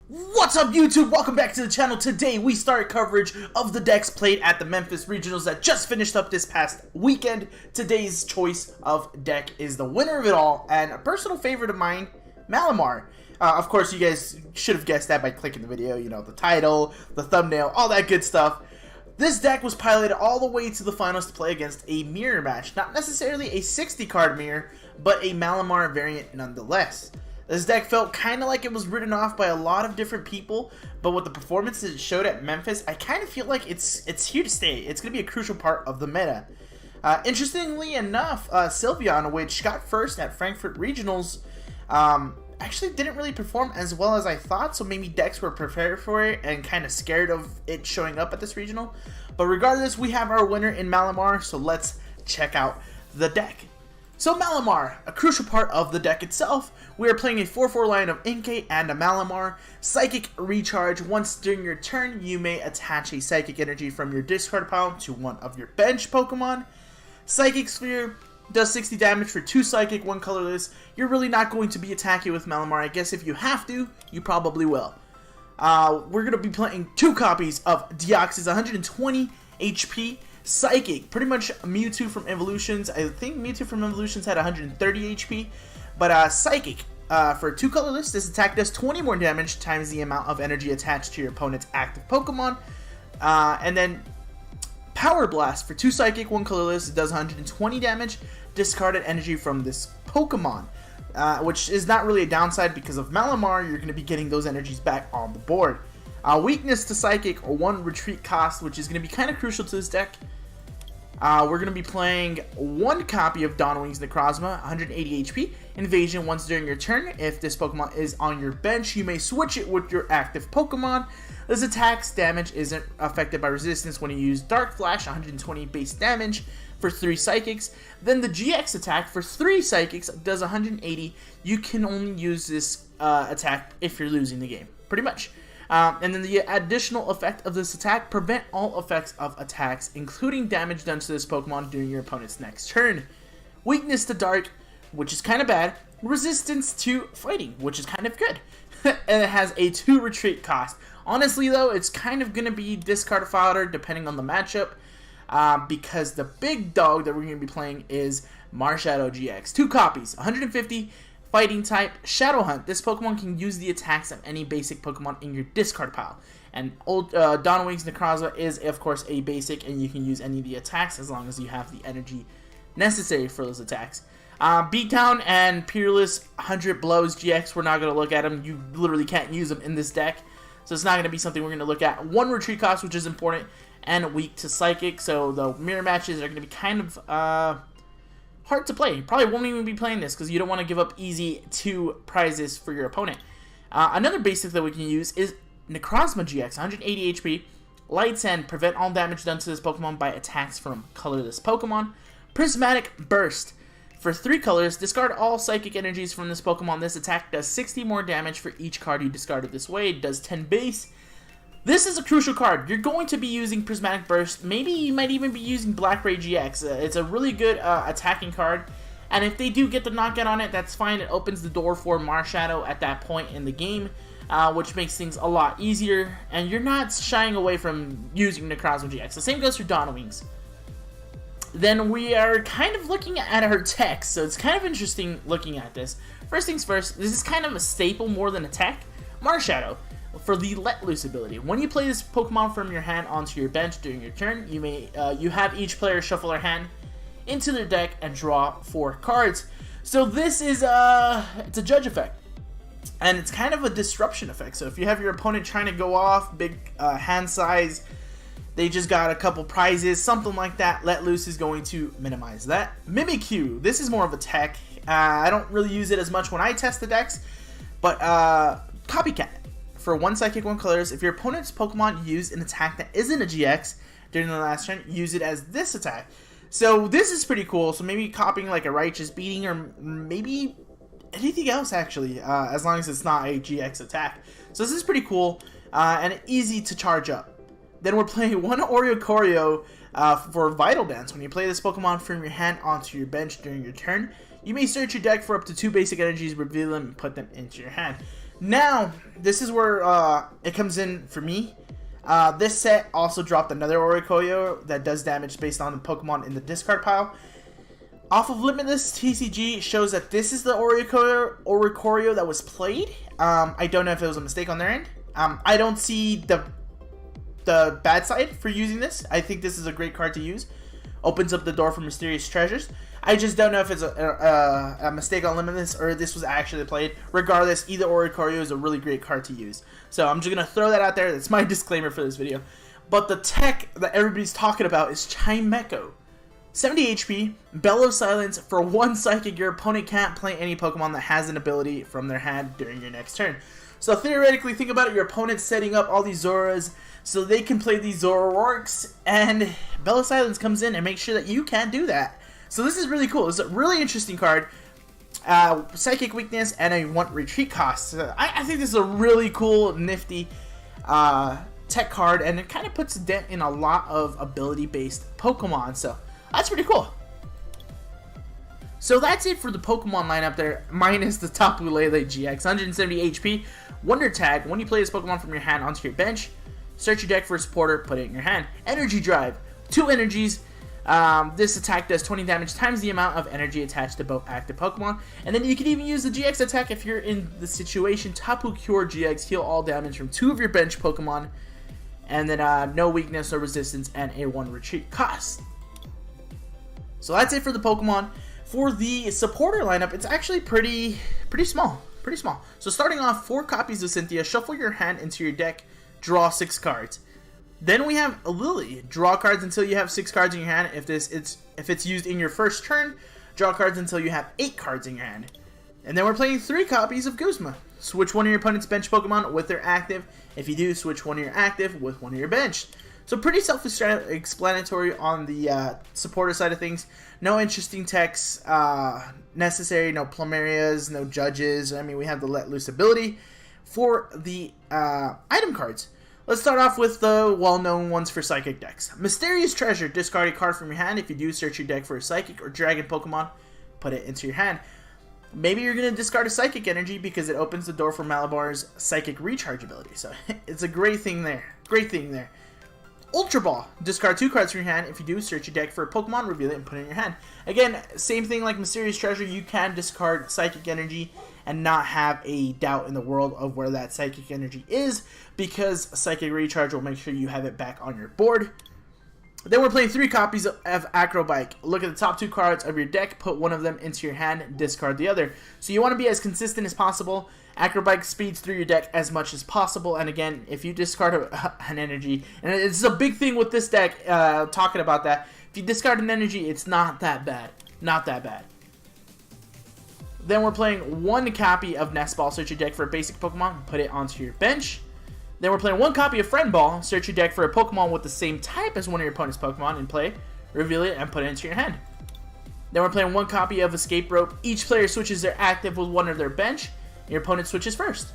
What's up, YouTube? Welcome back to the channel. Today we start coverage of the decks played at the Memphis Regionals that just finished up this past weekend. Today's choice of deck is the winner of it all and a personal favorite of mine, Malamar. Of course, you guys should have guessed that by clicking the video, you know, the title, the thumbnail, all that good stuff. This deck was piloted all the way to the finals to play against a mirror match. Not necessarily a 60-card mirror, but a Malamar variant nonetheless. This deck felt kind of like it was written off by a lot of different people, but with the performances it showed at Memphis, I kind of feel like it's here to stay. It's going to be a crucial part of the meta. Interestingly enough, Sylveon, which got first at Frankfurt Regionals, actually didn't really perform as well as I thought, so maybe decks were prepared for it and kind of scared of it showing up at this regional. But regardless, we have our winner in Malamar, so let's check out the deck. So Malamar, a crucial part of the deck itself. We are playing a 4/4 line of Inkay and a Malamar. Psychic Recharge. Once during your turn, you may attach a Psychic Energy from your discard pile to one of your bench Pokemon. Psychic Sphere does 60 damage for 2 Psychic, 1 colorless. You're really not going to be attacking with Malamar. I guess if you have to, you probably will. We're going to be playing 2 copies of Deoxys, 120 HP. Psychic, pretty much Mewtwo from Evolutions. I think Mewtwo from Evolutions had 130 HP. But Psychic, for 2 colorless, this attack does 20 more damage times the amount of energy attached to your opponent's active Pokemon. And then Power Blast, for 2 Psychic, 1 colorless, it does 120 damage. Discarded energy from this Pokemon, which is not really a downside because of Malamar. You're going to be getting those energies back on the board. Weakness to Psychic, or 1 retreat cost, which is going to be kind of crucial to this deck. We're going to be playing 1 copy of Dawnwing's Necrozma, 180 HP. Invasion once during your turn. If this Pokemon is on your bench, you may switch it with your active Pokemon. This attack's damage isn't affected by resistance when you use Dark Flash, 120 base damage for 3 Psychics. Then the GX attack for 3 Psychics does 180. You can only use this attack if you're losing the game, pretty much. And then the additional effect of this attack, prevent all effects of attacks, including damage done to this Pokemon during your opponent's next turn. Weakness to Dark, which is kind of bad. Resistance to Fighting, which is kind of good. And it has a 2 retreat cost. Honestly though, it's kind of going to be discard fodder depending on the matchup. Because the big dog that we're going to be playing is Marshadow GX. 2 copies, 150 Fighting type, Shadow Hunt. This Pokemon can use the attacks of any basic Pokemon in your discard pile. And old Dawnwing's Necrozma is, of course, a basic, and you can use any of the attacks as long as you have the energy necessary for those attacks. Beatdown and Peerless 100 Blows GX, we're not going to look at them. You literally can't use them in this deck. So it's not going to be something we're going to look at. 1 retreat cost, which is important, and weak to Psychic. So the mirror matches are going to be kind of hard to play. You probably won't even be playing this because you don't want to give up easy 2 prizes for your opponent. Another basic that we can use is Necrozma GX, 180 HP. Light Sand, prevent all damage done to this Pokemon by attacks from colorless Pokemon. Prismatic Burst, for 3 colors, discard all Psychic energies from this Pokemon. This attack does 60 more damage for each card you discarded this way. It does 10 base. This is a crucial card. You're going to be using Prismatic Burst. Maybe you might even be using Black Ray GX. It's a really good attacking card. And if they do get the knockout on it, that's fine. It opens the door for Marshadow at that point in the game, which makes things a lot easier. And you're not shying away from using Necrozma GX. The same goes for Dawnwings. Then we are kind of looking at our text, so it's kind of interesting looking at this. First things first, this is kind of a staple more than a tech. Marshadow. For the Let Loose ability, when you play this Pokemon from your hand onto your bench during your turn, you have each player shuffle their hand into their deck and draw 4 cards. So this is it's a judge effect, and it's kind of a disruption effect. So if you have your opponent trying to go off, big hand size, they just got a couple prizes, something like that, Let Loose is going to minimize that. Mimikyu, this is more of a tech. I don't really use it as much when I test the decks, but Copycat. For 1 Psychic, 1 colors, if your opponent's Pokemon used an attack that isn't a GX during the last turn, use it as this attack. So this is pretty cool. So maybe copying like a Righteous Beating, or maybe anything else actually, as long as it's not a GX attack. So this is pretty cool and easy to charge up. Then we're playing 1 Oreo for Vital Dance. When you play this Pokemon from your hand onto your bench during your turn, you may search your deck for up to 2 basic energies, reveal them, and put them into your hand. Now, this is where it comes in for me. This set also dropped another Oricorio that does damage based on the Pokemon in the discard pile. Off of LimitlessTCG shows that this is the Oricorio that was played. I don't know if it was a mistake on their end. I don't see the bad side for using this. I think this is a great card to use. Opens up the door for mysterious treasures. I just don't know if it's a mistake on Limitless or this was actually played. Regardless, either Oricorio is a really great card to use. So I'm just going to throw that out there. That's my disclaimer for this video. But the tech that everybody's talking about is Chimecho. 70 HP, Bellow Silence. For 1 Psychic, your opponent can't play any Pokemon that has an ability from their hand during your next turn. So theoretically, think about it. Your opponent's setting up all these Zoras so they can play these Zoroarks, and Bellow Silence comes in and makes sure that you can't do that. So this is really cool. It's a really interesting card. Psychic weakness and a 1 retreat cost. I think this is a really cool, nifty tech card, and it kind of puts a dent in a lot of ability-based Pokemon. So that's pretty cool. So that's it for the Pokemon lineup there, minus the Tapu Lele GX. 170 HP, Wonder Tag. When you play this Pokemon from your hand onto your bench, search your deck for a supporter, put it in your hand. Energy Drive, 2 energies. This attack does 20 damage times the amount of energy attached to both active Pokemon. And then you can even use the GX attack if you're in the situation. Tapu Cure GX, heal all damage from 2 of your bench Pokemon. And then no weakness or resistance and a 1 retreat cost. So that's it for the Pokemon. For the supporter lineup, it's actually pretty small. Pretty small. So starting off, 4 copies of Cynthia. Shuffle your hand into your deck. Draw 6 cards. Then we have a Lily. Draw cards until you have 6 cards in your hand. If it's used in your first turn, draw cards until you have 8 cards in your hand. And then we're playing 3 copies of Guzma. Switch one of your opponent's bench Pokemon with their active. If you do, switch one of your active with one of your bench. So pretty self-explanatory on the supporter side of things. No interesting techs necessary, no Plumerias, no Judges. I mean, we have the Let Loose ability. For the item cards, let's start off with the well-known ones for Psychic decks. Mysterious Treasure, discard a card from your hand. If you do, search your deck for a Psychic or Dragon Pokemon, put it into your hand. Maybe you're going to discard a Psychic Energy because it opens the door for Malabar's Psychic Recharge ability. So it's a great thing there. Great thing there. Ultra Ball. Discard 2 cards from your hand. If you do, search your deck for a Pokemon, reveal it, and put it in your hand. Again, same thing like Mysterious Treasure. You can discard Psychic Energy and not have a doubt in the world of where that Psychic Energy is, because Psychic Recharge will make sure you have it back on your board. Then we're playing 3 copies of Acrobike. Look at the top 2 cards of your deck, put one of them into your hand, discard the other. So you want to be as consistent as possible. Acrobike speeds through your deck as much as possible, and again, if you discard an energy, and it's a big thing with this deck, talking about that, if you discard an energy, it's not that bad. Not that bad. Then we're playing 1 copy of Nest Ball. Search your deck for a basic Pokemon, put it onto your bench. Then we're playing 1 copy of Friend Ball. Search your deck for a Pokemon with the same type as one of your opponent's Pokemon in play, reveal it, and put it into your hand. Then we're playing 1 copy of Escape Rope. Each player switches their active with one of their bench. Your opponent switches first.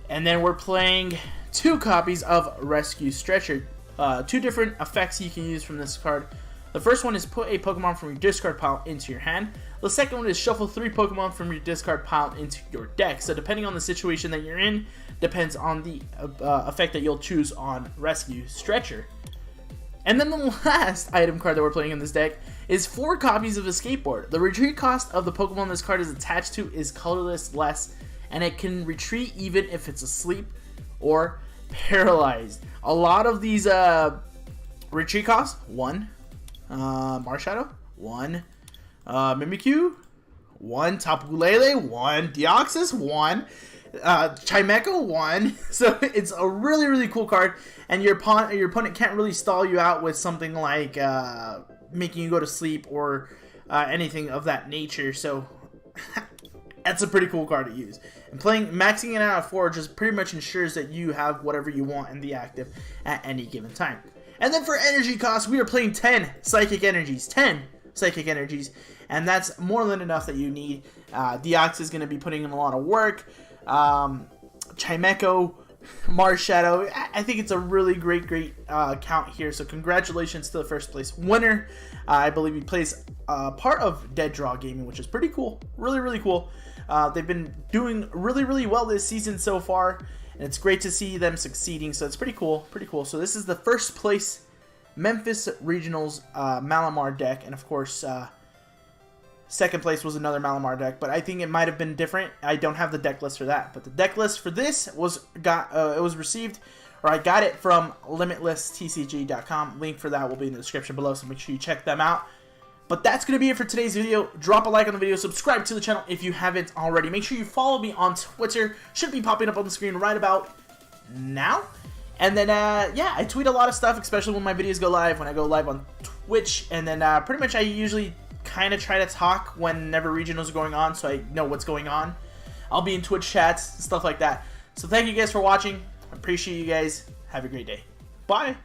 And then we're playing 2 copies of Rescue Stretcher. 2 different effects you can use from this card. The first one is put a Pokemon from your discard pile into your hand. The second one is shuffle 3 Pokemon from your discard pile into your deck. So depending on the situation that you're in, depends on the effect that you'll choose on Rescue Stretcher. And then the last item card that we're playing in this deck is 4 copies of a Skateboard. The retreat cost of the Pokemon this card is attached to is colorless less, and it can retreat even if it's asleep or paralyzed. A lot of these retreat costs, 1. Marshadow, 1. Mimikyu, 1. Tapu Lele, 1. Deoxys, 1. Chimecho, 1. So it's a really, really cool card, and your opponent can't really stall you out with something like making you go to sleep or anything of that nature. So that's a pretty cool card to use. And maxing it out at 4 just pretty much ensures that you have whatever you want in the active at any given time. And then for energy costs, we are playing 10 Psychic Energies. 10 Psychic Energies. And that's more than enough that you need. Deoxys is going to be putting in a lot of work. Chimecho, Marshadow. I think it's a really great count here. So congratulations to the first place winner. I believe he plays part of Dead Draw Gaming, which is pretty cool. Really, really cool. They've been doing really well this season so far, and it's great to see them succeeding. So it's pretty cool, So this is the first place Memphis Regionals Malamar deck, and of course second place was another Malamar deck, but I think it might have been different. I don't have the deck list for that, but the deck list for this was received, or I got it from LimitlessTCG.com. Link for that will be in the description below, so make sure you check them out. But that's going to be it for today's video. Drop a like on the video, subscribe to the channel if you haven't already. Make sure you follow me on Twitter. Should be popping up on the screen right about now. And then, yeah, I tweet a lot of stuff, especially when my videos go live, when I go live on Twitch. And then pretty much I usually kind of try to talk whenever regionals are going on, so I know what's going on. I'll be in Twitch chats, stuff like that. So thank you guys for watching. I appreciate you guys. Have a great day. Bye.